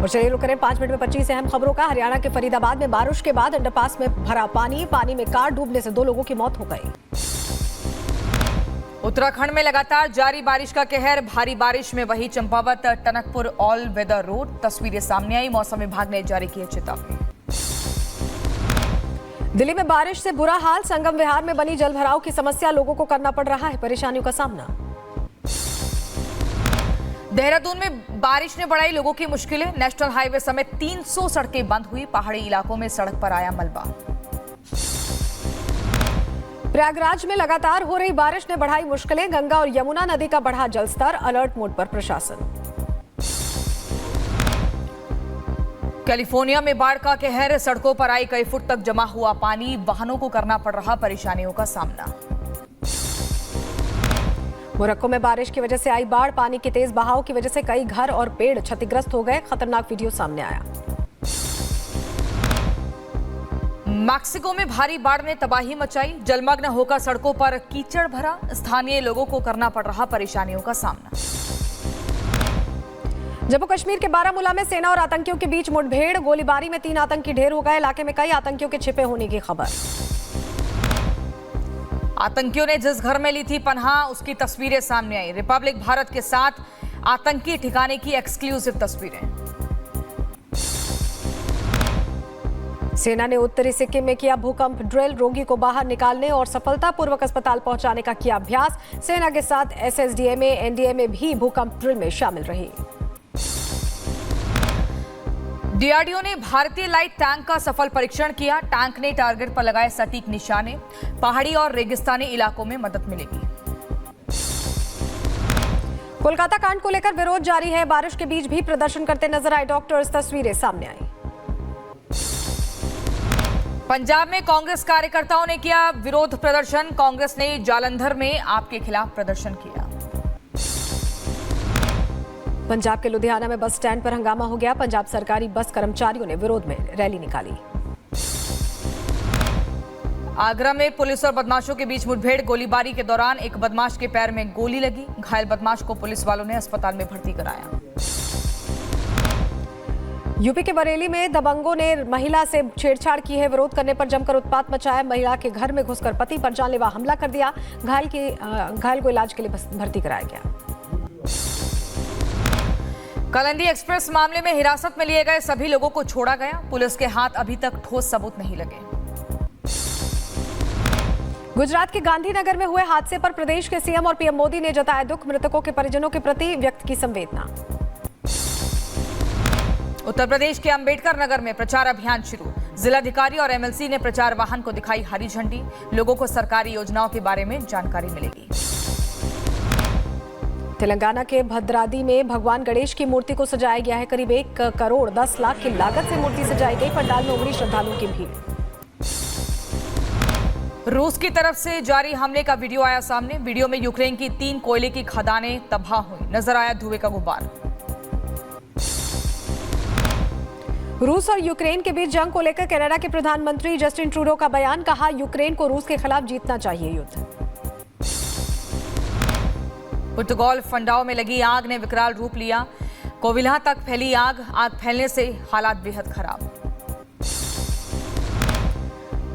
और चलिए रुक करें 5 मिनट में 25 अहम खबरों का। हरियाणा के फरीदाबाद में बारिश के बाद अंडरपास में भरा पानी में कार डूबने से 2 लोगों की मौत हो गई। उत्तराखंड में लगातार जारी बारिश का कहर। भारी बारिश में वही Champawat Tanakpur all weather road तस्वीरें सामने आई। मौसम विभाग ने जारी की चेतावनी। दिल्ली में बारिश से बुरा हाल। संगम विहार में बनी जलभराव की समस्या, लोगों को करना पड़ रहा है परेशानियों का सामना। देहरादून में बारिश ने बढ़ाई लोगों की मुश्किलें। नेशनल हाईवे समेत 300 सड़कें बंद हुई। पहाड़ी इलाकों में सड़क पर आया मलबा। प्रयागराज में लगातार हो रही बारिश ने बढ़ाई मुश्किलें। गंगा और यमुना नदी का बढ़ा जलस्तर, अलर्ट मोड पर प्रशासन। कैलिफोर्निया में बाढ़ का कहर। सड़कों पर आई कई फुट तक जमा हुआ पानी। वाहनों को करना पड़ रहा परेशानियों का सामना। मोरक्को में बारिश की वजह से आई बाढ़। पानी के तेज बहाव की वजह से कई घर और पेड़ क्षतिग्रस्त हो गए। खतरनाक वीडियो सामने आया। मैक्सिको में भारी बाढ़ ने तबाही मचाई। जलमग्न होकर सड़कों पर कीचड़ भरा। स्थानीय लोगों को करना पड़ रहा परेशानियों का सामना। जम्मू कश्मीर के बारामूला में सेना और आतंकियों के बीच मुठभेड़। गोलीबारी में 3 आतंकी ढेर हो गए। इलाके में कई आतंकियों के छिपे होने की खबर। आतंकियों ने जिस घर में ली थी पनाह, उसकी तस्वीरें सामने आई। रिपब्लिक भारत के साथ आतंकी ठिकाने की एक्सक्लूसिव तस्वीरें। सेना ने उत्तरी सिक्किम में किया भूकंप ड्रिल। रोगी को बाहर निकालने और सफलतापूर्वक अस्पताल पहुंचाने का किया अभ्यास। सेना के साथ एसएसडीएमए एनडीएमए भी भूकंप ड्रिल में शामिल रही। डीआरडीओ ने भारतीय लाइट टैंक का सफल परीक्षण किया। टैंक ने टारगेट पर लगाए सटीक निशाने। पहाड़ी और रेगिस्तानी इलाकों में मदद मिलेगी। कोलकाता कांड को लेकर विरोध जारी है। बारिश के बीच भी प्रदर्शन करते नजर आए डॉक्टर्स। तस्वीरें सामने आई। पंजाब में कांग्रेस कार्यकर्ताओं ने किया विरोध प्रदर्शन। कांग्रेस ने जालंधर में आप के खिलाफ प्रदर्शन किया। पंजाब के लुधियाना में बस स्टैंड पर हंगामा हो गया। पंजाब सरकारी बस कर्मचारियों ने विरोध में रैली निकाली। आगरा में पुलिस और बदमाशों के बीच मुठभेड़। गोलीबारी के दौरान एक बदमाश के पैर में गोली लगी। घायल बदमाश को पुलिस वालों ने अस्पताल में भर्ती कराया। यूपी के बरेली में दबंगों ने महिला से छेड़छाड़ की है। विरोध करने पर जमकर उत्पात मचाया। महिला के घर में घुसकर पति पर जानलेवा हमला कर दिया। घायल को इलाज के लिए भर्ती कराया गया। कलंदी एक्सप्रेस मामले में हिरासत में लिए गए सभी लोगों को छोड़ा गया। पुलिस के हाथ अभी तक ठोस सबूत नहीं लगे। गुजरात के गांधीनगर में हुए हादसे पर प्रदेश के सीएम और पीएम मोदी ने जताया दुख। मृतकों के परिजनों के प्रति व्यक्त की संवेदना। उत्तर प्रदेश के अंबेडकर नगर में प्रचार अभियान शुरू। जिलाधिकारी और एमएलसी ने प्रचार वाहन को दिखाई हरी झंडी। लोगों को सरकारी योजनाओं के बारे में जानकारी मिलेगी। तेलंगाना के भद्रादी में भगवान गणेश की मूर्ति को सजाया गया है। करीब 1 करोड़ 10 लाख की लागत से मूर्ति सजाई गई। पंडाल में उमड़ी श्रद्धालुओं की भीड़। रूस की तरफ से जारी हमले का वीडियो आया सामने। वीडियो में यूक्रेन की 3 कोयले की खदानें तबाह हुई। नजर आया धुएं का गुब्बार। रूस और यूक्रेन के बीच जंग को लेकर कनाडा के प्रधानमंत्री जस्टिन ट्रूडो का बयान। कहा यूक्रेन को रूस के खिलाफ जीतना चाहिए युद्ध। पुर्तगाल फंडाओ में लगी आग ने विकराल रूप लिया। कोविल्हा तक फैली आग फैलने से हालात बेहद खराब।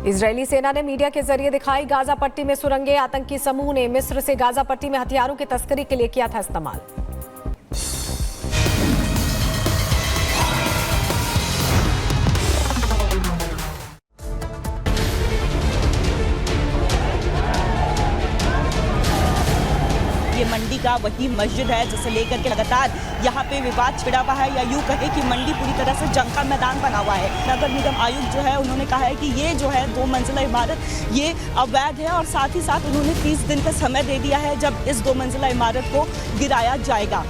इजरायली सेना ने मीडिया के जरिए दिखाई गाजा पट्टी में सुरंगें। आतंकी समूह ने मिस्र से गाजा पट्टी में हथियारों की तस्करी के लिए किया था इस्तेमाल। ये मंडी का वही मस्जिद है जिसे लेकर के लगातार यहाँ पे विवाद छिड़ा हुआ है, या यूँ कहे कि मंडी पूरी तरह से जंग का मैदान बना हुआ है। नगर निगम आयुक्त जो है उन्होंने कहा है कि ये जो है 2 मंजिला इमारत ये अवैध है, और साथ ही साथ उन्होंने 30 दिन का समय दे दिया है जब इस 2 मंजिला इमारत को गिराया जाएगा।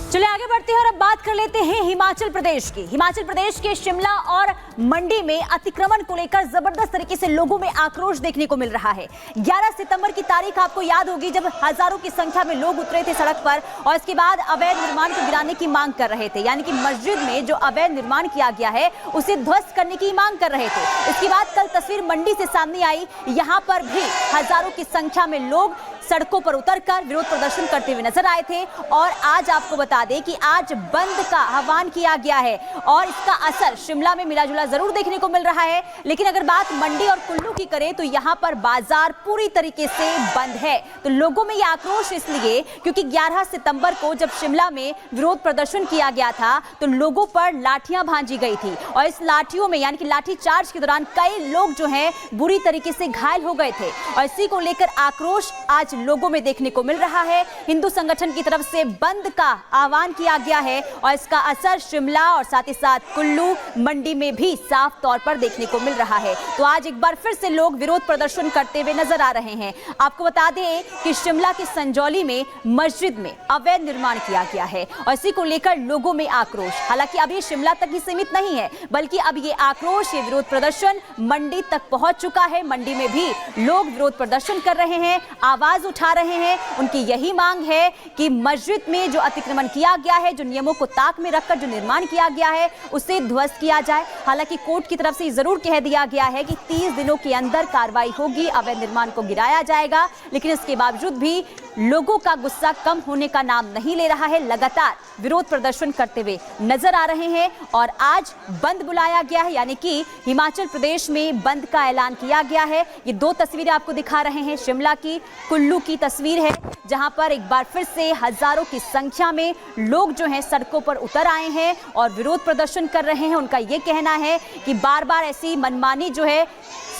चलिए आगे बढ़ते हैं और अब बात कर लेते हैं हिमाचल प्रदेश की। हिमाचल प्रदेश के शिमला और मंडी में अतिक्रमण को लेकर जबरदस्त तरीके से लोगों में आक्रोश देखने को मिल रहा है। 11 सितंबर की तारीख आपको याद होगी जब हजारों की संख्या में लोग उतरे थे सड़क पर और इसके बाद अवैध निर्माण को गिराने की मांग कर रहे थे, यानी कि मस्जिद में जो अवैध निर्माण किया गया है उसे ध्वस्त करने की मांग कर रहे थे। इसके बाद कल तस्वीर मंडी से सामने आई, यहाँ पर भी हजारों की संख्या में लोग सड़कों पर उतरकर विरोध प्रदर्शन करते हुए नजर आए थे। और आज आपको बता दें कि आज बंद का आह्वान किया गया है और इसका असर शिमला में मिला जुला जरूर देखने को मिल रहा है। लेकिन अगर बात मंडी और कुल्लू की करें तो यहाँ पर बाजार पूरी तरीके से बंद है। तो लोगों में यह आक्रोश इसलिए क्योंकि 11 सितंबर को जब शिमला में विरोध प्रदर्शन किया गया था तो लोगों पर लाठियां भांजी गई थी और इस लाठियों में यानी कि लाठी चार्ज के दौरान कई लोग जो हैं बुरी तरीके से घायल हो गए थे और इसी को लेकर आक्रोश आज लोगों में देखने को मिल रहा है। हिंदू संगठन की तरफ से बंद का आह्वान किया गया है और इसका असर शिमला और साथ ही साथ कुल्लू मंडी में भी साफ तौर पर देखने को मिल रहा है। तो आज एक बार फिर से लोग विरोध प्रदर्शन करते हुए नजर आ रहे हैं। आपको बता दें कि शिमला के संजौली में मस्जिद में अवैध निर्माण किया गया है और इसी को लेकर लोगों में आक्रोश। हालांकि अब ये शिमला तक ही सीमित नहीं है बल्कि अब ये आक्रोश, ये विरोध प्रदर्शन मंडी तक पहुंच चुका है। मंडी में भी लोग विरोध प्रदर्शन कर रहे हैं, आवाज उठा रहे हैं। उनकी यही मांग है कि मस्जिद में जो अतिक्रमण किया गया है, जो नियमों को ताक में रखकर जो निर्माण किया गया है उसे ध्वस्त किया जाए। हालांकि कोर्ट की तरफ से जरूर कह दिया गया है कि 30 दिनों के अंदर कार्रवाई होगी, अवैध निर्माण को गिराया जाएगा। लेकिन इसके बावजूद भी लोगों का गुस्सा कम होने का नाम नहीं ले रहा है। लगातार विरोध प्रदर्शन करते हुए नजर आ रहे हैं और आज बंद बुलाया गया है, यानी कि हिमाचल प्रदेश में बंद का ऐलान किया गया है। ये दो तस्वीरें आपको दिखा रहे हैं, शिमला की, कुल्लू की तस्वीर है जहां पर एक बार फिर से हजारों की संख्या में लोग जो हैं सड़कों पर उतर आए हैं और विरोध प्रदर्शन कर रहे हैं। उनका ये कहना है कि बार बार ऐसी मनमानी जो है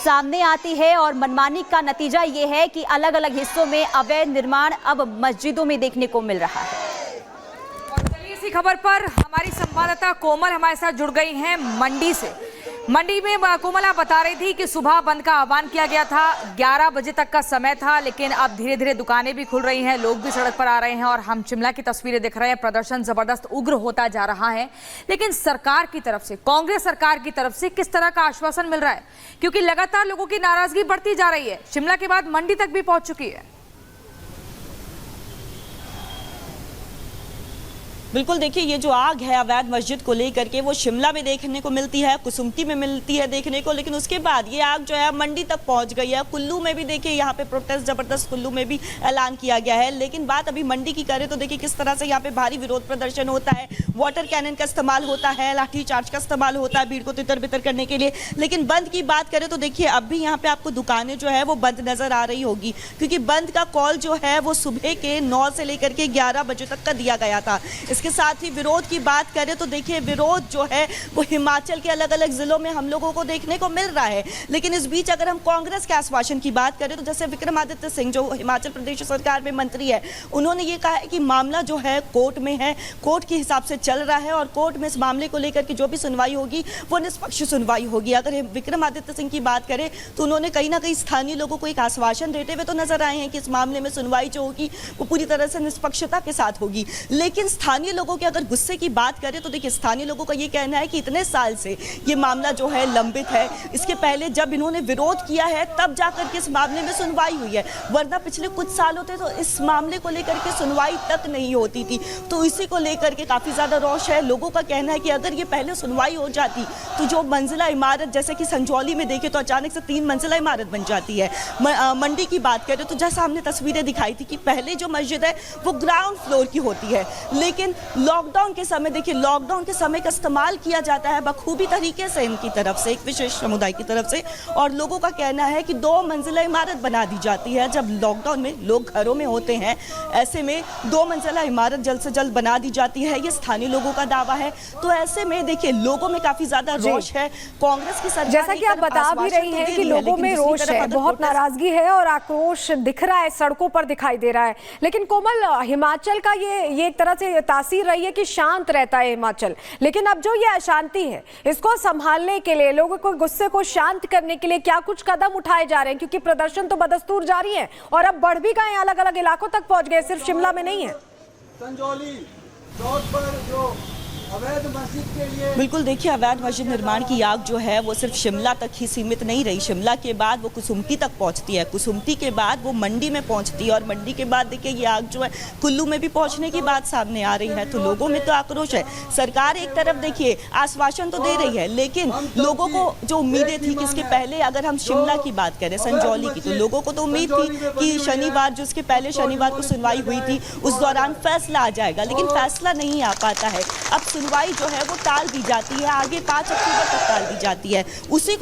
सामने आती है और मनमानी का नतीजा ये है कि अलग अलग हिस्सों में अवैध निर्माण अब मस्जिदों में देखने को मिल रहा है। और चलिए इसी खबर पर हमारी संवाददाता कोमल हमारे साथ जुड़ गई हैं मंडी से। मंडी में कोमल आप बता रही थी कि सुबह बंद का आह्वान किया गया था, 11 बजे तक का समय था, लेकिन अब धीरे धीरे दुकानें भी खुल रही हैं, लोग भी सड़क पर आ रहे हैं और हम शिमला की तस्वीरें देख रहे हैं। प्रदर्शन जबरदस्त उग्र होता जा रहा है। लेकिन सरकार की तरफ से, कांग्रेस सरकार की तरफ से किस तरह का आश्वासन मिल रहा है? क्योंकि लगातार लोगों की नाराजगी बढ़ती जा रही है, शिमला के बाद मंडी तक भी पहुंच चुकी है। बिल्कुल, देखिए ये जो आग है अवैध मस्जिद को लेकर के वो शिमला में देखने को मिलती है, कुसुम्पटी में मिलती है देखने को, लेकिन उसके बाद ये आग जो है मंडी तक पहुंच गई है। कुल्लू में भी देखिए यहाँ पे प्रोटेस्ट जबरदस्त कुल्लू में भी ऐलान किया गया है। लेकिन बात अभी मंडी की करें तो देखिए किस तरह से यहाँ पे भारी विरोध प्रदर्शन होता है, वाटर कैनन का इस्तेमाल होता है, लाठी चार्ज का इस्तेमाल होता है भीड़ को तितर बितर करने के लिए। लेकिन बंद की बात करें तो देखिए अब भी यहाँ पे आपको दुकानें जो है वो बंद नजर आ रही होगी, क्योंकि बंद का कॉल जो है वो सुबह के 9 से लेकर के 11 बजे तक का दिया गया था। इसके साथ ही विरोध की बात करें तो देखिए विरोध जो है वो हिमाचल के अलग अलग जिलों में हम लोगों को देखने को मिल रहा है। लेकिन इस बीच अगर हम कांग्रेस के आश्वासन की बात करें तो जैसे विक्रमादित्य सिंह जो हिमाचल प्रदेश सरकार में मंत्री है, उन्होंने ये कहा है कि मामला जो है कोर्ट में है, कोर्ट के हिसाब से चल रहा है और कोर्ट में इस मामले को लेकर के जो भी सुनवाई होगी वो निष्पक्ष सुनवाई होगी। अगर विक्रमादित्य सिंह की बात करें तो उन्होंने कहीं ना कहीं स्थानीय लोगों को एक आश्वासन देते हुए तो नजर आए हैं कि इस मामले में सुनवाई जो होगी वो पूरी तरह से निष्पक्षता के साथ होगी। लेकिन स्थानीय लोगों के अगर गुस्से की बात करें तो देखिए स्थानीय लोगों का ये कहना है कि इतने साल से ये मामला जो है लंबित है, इसके पहले जब इन्होंने विरोध किया है तब जाकर के इस मामले में सुनवाई हुई है, वरना पिछले कुछ साल होते तो इस मामले को लेकर के सुनवाई तक नहीं होती थी। तो इसी को लेकर के काफी ज्यादा रोष है। लोगों का कहना है कि अगर ये पहले सुनवाई हो जाती तो जो मंजिला इमारत जैसे कि संजौली में देखे तो अचानक से 3 मंजिला इमारत बन जाती है। मंडी की बात करें तो जैसा हमने तस्वीरें दिखाई थी कि पहले जो मस्जिद है वो ग्राउंड फ्लोर की होती है, लेकिन लॉकडाउन के समय देखिए लॉकडाउन के समय का इस्तेमाल किया जाता है बखूबी तरीके से इनकी तरफ से, एक विशेष समुदाय की तरफ से, और लोगों का कहना है कि 2 मंजिला इमारत बना दी जाती है। जब लॉकडाउन में लोग घरों में होते हैं ऐसे में 2 मंजिला इमारत जल्द से जल्द बना दी जाती है, ये स्थानीय लोगों का दावा है। तो ऐसे में देखिए लोगों में काफी ज्यादा रोष है। कांग्रेस की सरकार जैसा कि आप बता भी रही हैं कि लोगों में रोष है, बहुत नाराजगी है और आक्रोश दिख रहा है, सड़कों पर दिखाई दे रहा है। लेकिन कोमल, हिमाचल का ये एक तरह से तासीर रही है कि शांत रहता है हिमाचल, लेकिन अब जो ये अशांति है इसको संभालने के लिए, लोगों को गुस्से को शांत करने के लिए क्या कुछ कदम उठाए जा रहे हैं? क्योंकि प्रदर्शन तो बदस्तूर जारी है और अब बढ़ भी गए, अलग अलग इलाकों तक पहुंच गए, सिर्फ शिमला में नहीं है। संजौली रोड पर जो बिल्कुल, देखिए अवैध मस्जिद निर्माण की आग जो है वो सिर्फ शिमला तक ही सीमित नहीं रही। शिमला के बाद वो कुसुम्पटी तक पहुंचती है, कुसुम्पटी के बाद वो मंडी में पहुंचती है और मंडी के बाद देखिए ये आग जो है कुल्लू में भी पहुंचने की बात सामने आ रही है। तो लोगों में तो आक्रोश है। सरकार एक तरफ देखिए आश्वासन तो दे रही है, लेकिन लोगों को जो उम्मीदें थी कि इसके पहले अगर हम शिमला की बात करें, संजौली की, तो लोगों को तो उम्मीद थी कि शनिवार जो इसके पहले शनिवार को सुनवाई हुई थी उस दौरान फैसला आ जाएगा, लेकिन फैसला नहीं आ पाता है। अब सुनवाई जो है वो टाल दी जाती है, आगे 5 अक्टूबर तक टाल दी जाती है। उसी को